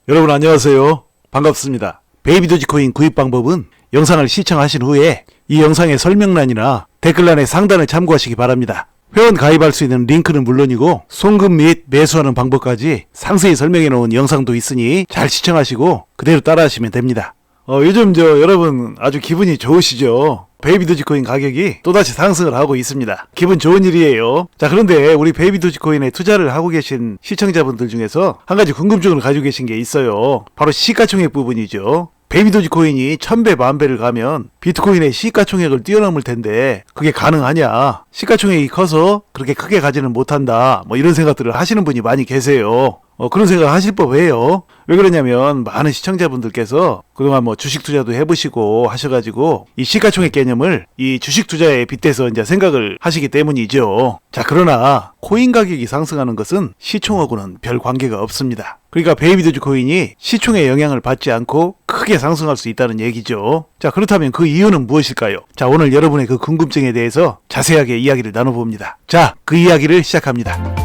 여러분 안녕하세요. 반갑습니다. 베이비 도지코인 구입 방법은 영상을 시청하신 후에 이 영상의 설명란이나 댓글란의 상단을 참고하시기 바랍니다. 회원 가입할 수 있는 링크는 물론이고 송금 및 매수하는 방법까지 상세히 설명해 놓은 영상도 있으니 잘 시청하시고 그대로 따라하시면 됩니다. 요즘 여러분 아주 기분이 좋으시죠? 베이비 도지코인 가격이 또다시 상승을 하고 있습니다. 기분 좋은 일이에요. 자, 그런데 우리 베이비 도지코인에 투자를 하고 계신 시청자분들 중에서 한 가지 궁금증을 가지고 계신 게 있어요. 바로 시가총액 부분이죠. 베이비 도지코인이 1000배, 10,000배를 가면 비트코인의 시가총액을 뛰어넘을 텐데 그게 가능하냐? 시가총액이 커서 그렇게 크게 가지는 못한다. 이런 생각들을 하시는 분이 많이 계세요. 그런 생각 하실 법해요. 왜 그러냐면 많은 시청자분들께서 그동안 주식 투자도 해보시고 하셔가지고 이 시가총액 개념을 이 주식 투자에 빗대서 이제 생각을 하시기 때문이죠. 자, 그러나 코인 가격이 상승하는 것은 시총하고는 별 관계가 없습니다. 그러니까 베이비 도지코인이 시총의 영향을 받지 않고 크게 상승할 수 있다는 얘기죠. 자, 그렇다면 그 이유는 무엇일까요? 자, 오늘 여러분의 그 궁금증에 대해서 자세하게 이야기를 나눠봅니다. 자, 그 이야기를 시작합니다.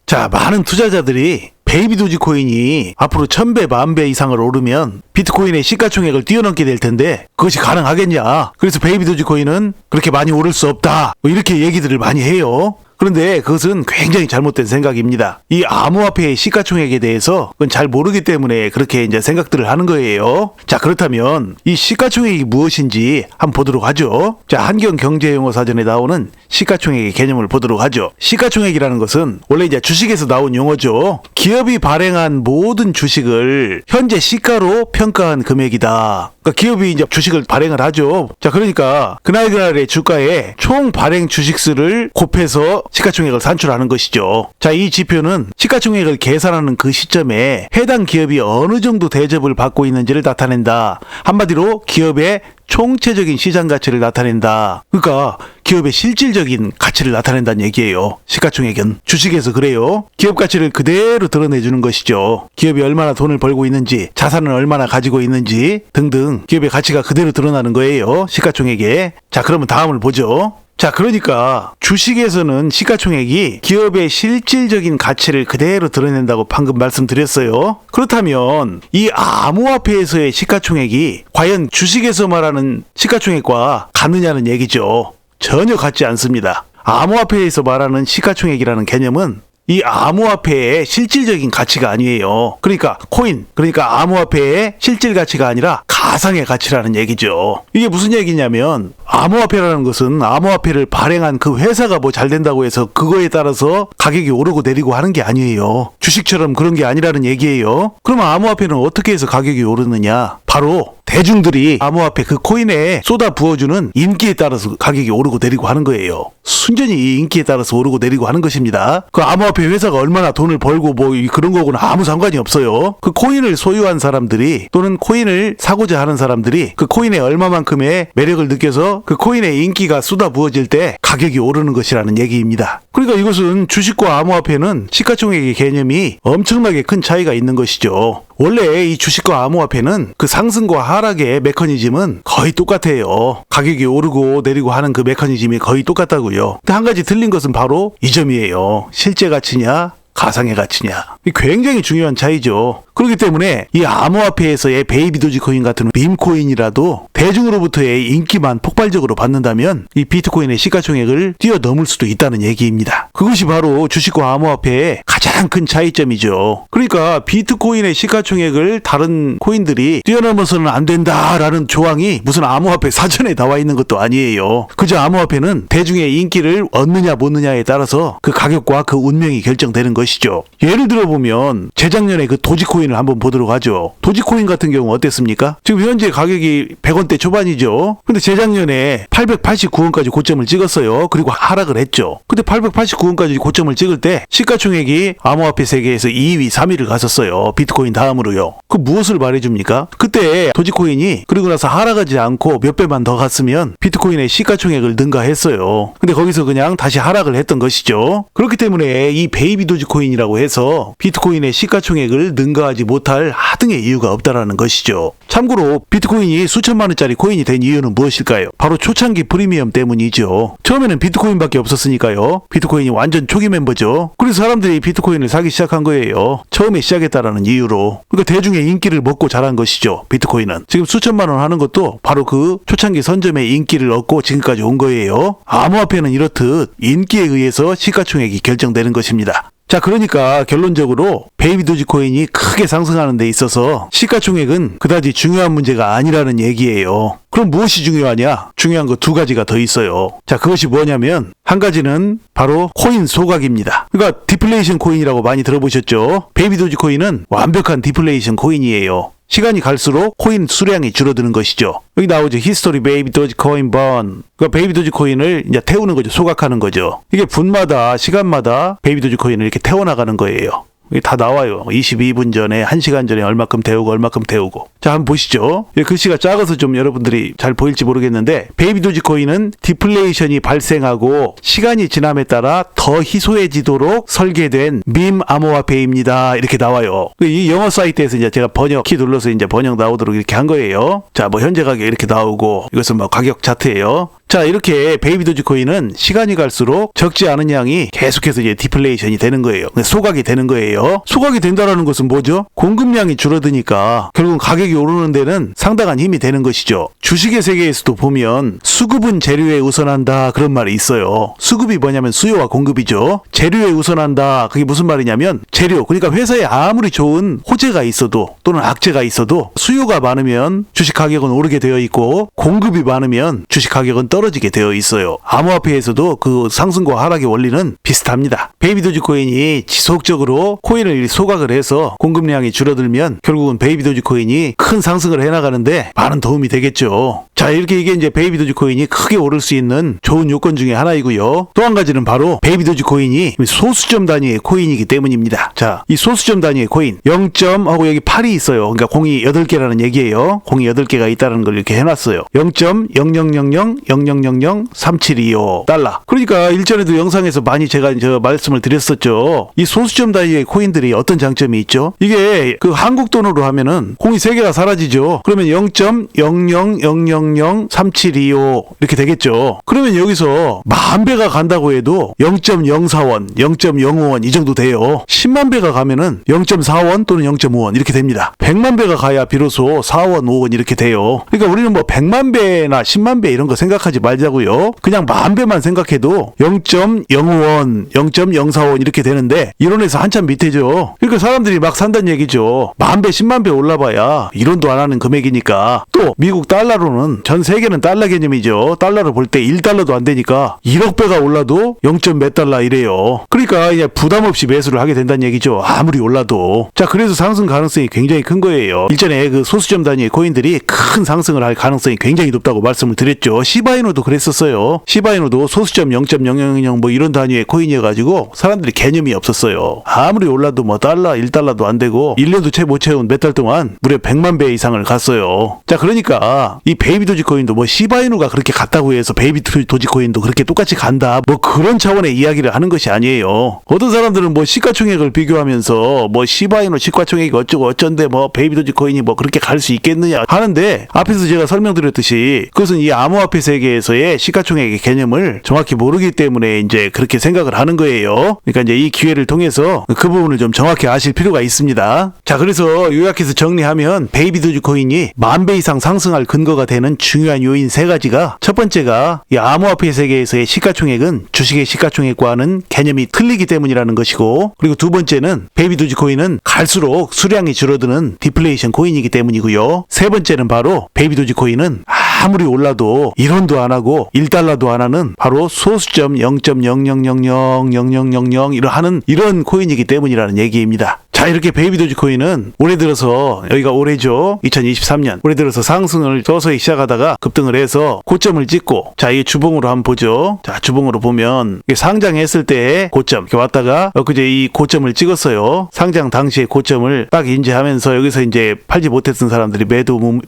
자, 많은 투자자들이 베이비 도지코인이 앞으로 1000배, 10,000배 이상을 오르면 비트코인의 시가총액을 뛰어넘게 될 텐데 그것이 가능하겠냐? 그래서 베이비 도지코인은 그렇게 많이 오를 수 없다. 이렇게 얘기들을 많이 해요. 그런데 그것은 굉장히 잘못된 생각입니다. 이 암호화폐의 시가총액에 대해서 그건 잘 모르기 때문에 그렇게 이제 생각들을 하는 거예요. 자, 그렇다면 이 시가총액이 무엇인지 한번 보도록 하죠. 자, 한경경제용어사전에 나오는 시가총액의 개념을 보도록 하죠. 시가총액이라는 것은 원래 이제 주식에서 나온 용어죠. 기업이 발행한 모든 주식을 현재 시가로 평가한 금액이다. 그러니까 기업이 이제 주식을 발행을 하죠. 자, 그러니까 그날의 주가에 총 발행 주식수를 곱해서 시가총액을 산출하는 것이죠. 자, 이 지표는 시가총액을 계산하는 그 시점에 해당 기업이 어느 정도 대접을 받고 있는지를 나타낸다. 한마디로 기업의 총체적인 시장 가치를 나타낸다. 그러니까 기업의 실질적인 가치를 나타낸다는 얘기예요. 시가총액은 주식에서 그래요. 기업 가치를 그대로 드러내주는 것이죠. 기업이 얼마나 돈을 벌고 있는지, 자산을 얼마나 가지고 있는지 등등 기업의 가치가 그대로 드러나는 거예요. 시가총액에. 자, 그러면 다음을 보죠. 자, 그러니까 주식에서는 시가총액이 기업의 실질적인 가치를 그대로 드러낸다고 방금 말씀드렸어요. 그렇다면 이 암호화폐에서의 시가총액이 과연 주식에서 말하는 시가총액과 같느냐는 얘기죠. 전혀 같지 않습니다. 암호화폐에서 말하는 시가총액이라는 개념은 이 암호화폐의 실질적인 가치가 아니에요. 그러니까 그러니까 암호화폐의 실질 가치가 아니라 가상의 가치라는 얘기죠. 이게 무슨 얘기냐면 암호화폐라는 것은 암호화폐를 발행한 그 회사가 잘 된다고 해서 그거에 따라서 가격이 오르고 내리고 하는 게 아니에요. 주식처럼 그런 게 아니라는 얘기예요. 그럼 암호화폐는 어떻게 해서 가격이 오르느냐? 바로 대중들이 암호화폐 그 코인에 쏟아 부어주는 인기에 따라서 가격이 오르고 내리고 하는 거예요. 순전히 이 인기에 따라서 오르고 내리고 하는 것입니다. 그 암호화폐 회사가 얼마나 돈을 벌고 그런 거고는 아무 상관이 없어요. 그 코인을 소유한 사람들이 또는 코인을 사고자 하는 사람들이 그 코인에 얼마만큼의 매력을 느껴서 그 코인의 인기가 쏟아 부어질 때 가격이 오르는 것이라는 얘기입니다. 그러니까 이것은 주식과 암호화폐는 시가총액의 개념이 엄청나게 큰 차이가 있는 것이죠. 원래 이 주식과 암호화폐는 그 상승과 하락의 메커니즘은 거의 똑같아요. 가격이 오르고 내리고 하는 그 메커니즘이 거의 똑같다고요. 근데 한 가지 틀린 것은 바로 이 점이에요. 실제 가치냐? 가상의 가치냐. 굉장히 중요한 차이죠. 그렇기 때문에 이 암호화폐에서의 베이비 도지코인 같은 밈코인이라도 대중으로부터의 인기만 폭발적으로 받는다면 이 비트코인의 시가총액을 뛰어넘을 수도 있다는 얘기입니다. 그것이 바로 주식과 암호화폐의 가장 큰 차이점이죠. 그러니까 비트코인의 시가총액을 다른 코인들이 뛰어넘어서는 안 된다라는 조항이 무슨 암호화폐 사전에 나와 있는 것도 아니에요. 그저 암호화폐는 대중의 인기를 얻느냐 못 느냐에 따라서 그 가격과 그 운명이 결정되는 것이죠. 예를 들어 보면 재작년에 그 도지코인을 한번 보도록 하죠. 도지코인 같은 경우 어땠습니까? 지금 현재 가격이 100원대 초반이죠. 근데 재작년에 889원까지 고점을 찍었어요. 그리고 하락을 했죠. 근데 889원까지 고점을 찍을 때 시가총액이 암호화폐 세계에서 2위, 3위를 갔었어요. 비트코인 다음으로요. 그 무엇을 말해줍니까? 그때 도지코인이 그리고 나서 하락하지 않고 몇 배만 더 갔으면 비트코인의 시가총액을 능가했어요. 근데 거기서 그냥 다시 하락을 했던 것이죠. 그렇기 때문에 이 베이비 도지코인 도지코인이라고 해서 비트코인의 시가총액을 능가하지 못할 하등의 이유가 없다라는 것이죠. 참고로 비트코인이 수천만 원짜리 코인이 된 이유는 무엇일까요? 바로 초창기 프리미엄 때문이죠. 처음에는 비트코인밖에 없었으니까요. 비트코인이 완전 초기 멤버죠. 그래서 사람들이 비트코인을 사기 시작한 거예요. 처음에 시작했다라는 이유로. 그러니까 대중의 인기를 먹고 자란 것이죠. 비트코인은. 지금 수천만 원 하는 것도 바로 그 초창기 선점의 인기를 얻고 지금까지 온 거예요. 암호화폐는 이렇듯 인기에 의해서 시가총액이 결정되는 것입니다. 자, 그러니까 결론적으로 베이비 도지코인이 크게 상승하는 데 있어서 시가총액은 그다지 중요한 문제가 아니라는 얘기예요. 그럼 무엇이 중요하냐? 중요한 거 두 가지가 더 있어요. 자, 그것이 뭐냐면 한 가지는 바로 코인 소각입니다. 그러니까 디플레이션 코인이라고 많이 들어보셨죠? 베이비 도지코인은 완벽한 디플레이션 코인이에요. 시간이 갈수록 코인 수량이 줄어드는 것이죠. 여기 나오죠. 히스토리 베이비 도지코인 번. 그러니까 베이비 도지코인을 이제 태우는 거죠. 소각하는 거죠. 이게 분마다 시간마다 베이비 도지코인을 이렇게 태워나가는 거예요. 이게 다 나와요. 22분 전에, 1시간 전에 얼마큼 태우고 얼마큼 태우고. 자, 한번 보시죠. 글씨가 작아서 좀 여러분들이 잘 보일지 모르겠는데 베이비 도지코인은 디플레이션이 발생하고 시간이 지남에 따라 더 희소해지도록 설계된 밈 암호화폐입니다. 이렇게 나와요. 이 영어 사이트에서 이제 제가 번역 키 눌러서 이제 번역 나오도록 이렇게 한 거예요. 자, 뭐 현재 가격 이렇게 나오고 이것은 뭐 가격 차트예요. 자, 이렇게 베이비 도지코인은 시간이 갈수록 적지 않은 양이 계속해서 이제 디플레이션이 되는 거예요. 소각이 되는 거예요. 소각이 된다라는 것은 뭐죠? 공급량이 줄어드니까 결국 가격이 오르는 데는 상당한 힘이 되는 것이죠. 주식의 세계에서도 보면 수급은 재료에 우선한다 그런 말이 있어요. 수급이 뭐냐면 수요와 공급이죠. 재료에 우선한다. 그게 무슨 말이냐면 재료, 그러니까 회사에 아무리 좋은 호재가 있어도 또는 악재가 있어도 수요가 많으면 주식 가격은 오르게 되어 있고 공급이 많으면 주식 가격은 떨어지게 되어 있어요. 암호화폐에서도 그 상승과 하락의 원리는 비슷합니다. 베이비 도지코인이 지속적으로 코인을 소각을 해서 공급량이 줄어들면 결국은 베이비 도지코인이 큰 상승을 해나가는데 많은 도움이 되겠죠. 자, 이렇게 이게 이제 베이비 도지코인이 크게 오를 수 있는 좋은 요건 중에 하나이고요. 또 한 가지는 바로 베이비 도지코인이 소수점 단위의 코인이기 때문입니다. 자, 이 소수점 단위의 코인 0점 하고 여기 8이 있어요. 그러니까 공이 8개라는 얘기예요. 공이 8개가 있다는 걸 이렇게 해놨어요. 0.000003725 달러. 그러니까 일전에도 영상에서 많이 제가 말씀을 드렸었죠. 이 소수점 단위의 코인들이 어떤 장점이 있죠? 이게 그 한국 돈으로 하면은 공이 3개가 사라지죠. 그러면 0.000003725 이렇게 되겠죠. 그러면 여기서 10,000배가 간다고 해도 0.04원, 0.05원 이 정도 돼요. 10만 배가 가면은 0.4원 또는 0.5원 이렇게 됩니다. 100만 배가 가야 비로소 4원, 5원 이렇게 돼요. 그러니까 우리는 뭐 100만 배나 10만 배 이런 거 생각하지 말자고요. 그냥 10,000배만 생각해도 0.05원, 0.04원 이렇게 되는데 이론에서 한참 밑에죠. 그러니까 사람들이 막 산다는 얘기죠. 10,000배, 10만 배 올라봐야 이론도 안 하는 금액이니까. 또 미국 달러로는 전 세계는 달러 개념이죠. 달러로 볼 때 1달러도 안 되니까 1억 배가 올라도 0. 몇 달러 이래요. 그러니까 이제 부담 없이 매수를 하게 된다는 얘기죠. 아무리 올라도. 자, 그래서 상승 가능성이 굉장히 큰 거예요. 일전에 그 소수점 단위의 코인들이 큰 상승을 할 가능성이 굉장히 높다고 말씀을 드렸죠. 시바이노도 그랬었어요. 시바이노도 소수점 0.000 뭐 이런 단위의 코인이어가지고 사람들이 개념이 없었어요. 아무리 올라도 뭐 달러 1달러도 안 되고 1년도 채 못 채운 몇 달 동안 무려 100만 배 이상을 갔어요. 자, 그러니까 이 베이비 도지코인도 뭐 시바이노가 그렇게 갔다고 해서 베이비 도지코인도 그렇게 똑같이 간다 뭐 그런 차원의 이야기를 하는 것이 아니에요. 어떤 사람들은 뭐 시가총액을 비교하면서 뭐 시바이노 시가총액이 어쩌고 어쩐데 뭐 베이비 도지코인이 뭐 그렇게 갈 수 있겠느냐 하는데 앞에서 제가 설명드렸듯이 그것은 이 암호화폐 세계에서의 시가총액의 개념을 정확히 모르기 때문에 이제 그렇게 생각을 하는 거예요. 그러니까 이제 이 기회를 통해서 그 부분을 좀 정확히 아실 필요가 있습니다. 자, 그래서 요약해서 정리하면 베이비 도지코인이 10,000배 이상 상승할 근거가 되는 중요한 요인 3가지가 첫 번째가 이 암호화폐 세계에서의 시가총액은 주식의 시가총액과는 개념이 틀리기 때문이라는 것이고, 그리고 두 번째는 베이비 도지코인은 갈수록 수량이 줄어드는 디플레이션 코인이기 때문이고요. 세 번째는 바로 베이비 도지코인은 아무리 올라도 1원도 안 하고 1달러도 안 하는 바로 소수점 0.0000000 이런 하는 이런 코인이기 때문이라는 얘기입니다. 자, 자, 이렇게 베이비 도지코인은 올해 들어서, 여기가 올해죠. 2023년. 올해 들어서 상승을 서서히 시작하다가 급등을 해서 고점을 찍고, 자, 이 주봉으로 한번 보죠. 자, 주봉으로 보면 이게 상장했을 때의 고점 이렇게 왔다가 엊그제 이 고점을 찍었어요. 상장 당시의 고점을 딱 인지하면서 여기서 이제 팔지 못했던 사람들이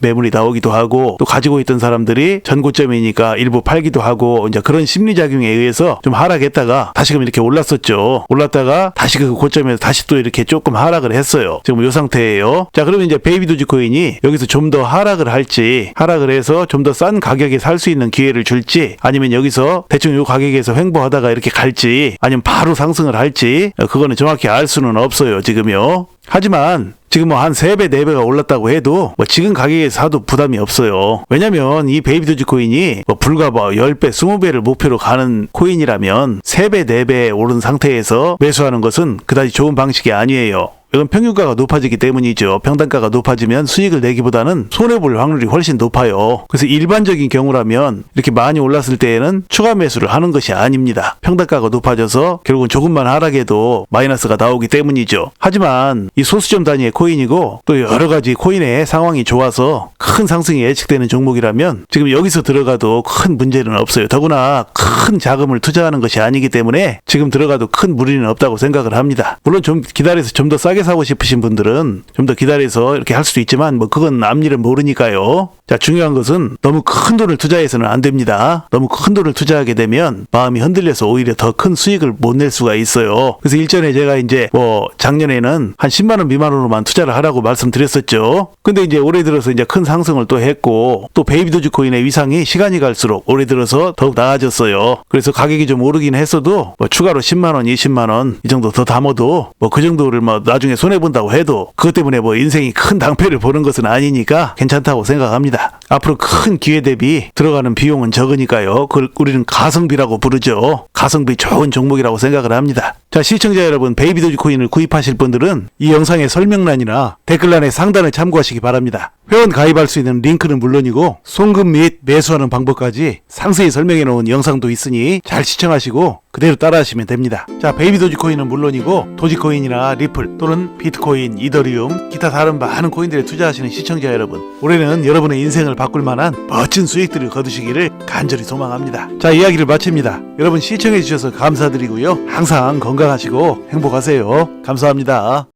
매물이 나오기도 하고, 또 가지고 있던 사람들이 전고점이니까 일부 팔기도 하고, 이제 그런 심리작용에 의해서 좀 하락했다가 다시금 이렇게 올랐었죠. 올랐다가 다시 그 고점에서 다시 또 이렇게 조금 하락을 했어요. 지금 이 상태예요. 자, 그러면 이제 베이비 도지코인이 여기서 좀 더 하락을 할지, 하락을 해서 좀 더 싼 가격에 살 수 있는 기회를 줄지, 아니면 여기서 대충 이 가격에서 횡보하다가 이렇게 갈지, 아니면 바로 상승을 할지, 그거는 정확히 알 수는 없어요, 지금요. 하지만 지금 뭐 한 3배, 4배가 올랐다고 해도 뭐 지금 가격에 사도 부담이 없어요. 왜냐면 이 베이비 도지코인이 뭐 불과 뭐 10배, 20배를 목표로 가는 코인이라면 3배, 4배 오른 상태에서 매수하는 것은 그다지 좋은 방식이 아니에요. 이건 평균가가 높아지기 때문이죠. 평단가가 높아지면 수익을 내기보다는 손해볼 확률이 훨씬 높아요. 그래서 일반적인 경우라면 이렇게 많이 올랐을 때에는 추가 매수를 하는 것이 아닙니다. 평단가가 높아져서 결국은 조금만 하락해도 마이너스가 나오기 때문이죠. 하지만 이 소수점 단위의 코인이고 또 여러 가지 코인의 상황이 좋아서 큰 상승이 예측되는 종목이라면 지금 여기서 들어가도 큰 문제는 없어요. 더구나 큰 자금을 투자하는 것이 아니기 때문에 지금 들어가도 큰 무리는 없다고 생각을 합니다. 물론 좀 기다려서 좀 더 싸게 사고 싶으신 분들은 좀 더 기다려서 이렇게 할 수도 있지만 뭐 그건 앞일은 모르니까요. 자, 중요한 것은 너무 큰 돈을 투자해서는 안 됩니다. 너무 큰 돈을 투자하게 되면 마음이 흔들려서 오히려 더 큰 수익을 못 낼 수가 있어요. 그래서 일전에 제가 이제 뭐 작년에는 한 10만 원 미만으로만 투자를 하라고 말씀드렸었죠. 근데 이제 올해 들어서 이제 큰 상승을 또 했고, 또 베이비 도지코인의 위상이 시간이 갈수록 올해 들어서 더욱 나아졌어요. 그래서 가격이 좀 오르긴 했어도 뭐 추가로 10만 원, 20만 원 이 정도 더 담아도 뭐 그 정도를 뭐 나중에 손해본다고 해도 그것 때문에 뭐 인생이 큰 낭패를 보는 것은 아니니까 괜찮다고 생각합니다. 앞으로 큰 기회 대비 들어가는 비용은 적으니까요. 그걸 우리는 가성비라고 부르죠. 가성비 좋은 종목이라고 생각을 합니다. 자, 시청자 여러분, 베이비 도지코인을 구입하실 분들은 이 영상의 설명란이나 댓글란의 상단을 참고하시기 바랍니다. 회원 가입할 수 있는 링크는 물론이고 송금 및 매수하는 방법까지 상세히 설명해 놓은 영상도 있으니 잘 시청하시고 그대로 따라하시면 됩니다. 자, 베이비 도지코인은 물론이고 도지코인이나 리플 또는 비트코인, 이더리움, 기타 다른 많은 코인들에 투자하시는 시청자 여러분, 올해는 여러분의 인생을 바꿀 만한 멋진 수익들을 거두시기를 간절히 소망합니다. 자, 이야기를 마칩니다. 여러분 시청해 주셔서 감사드리고요. 항상 건강하시고 행복하세요. 감사합니다.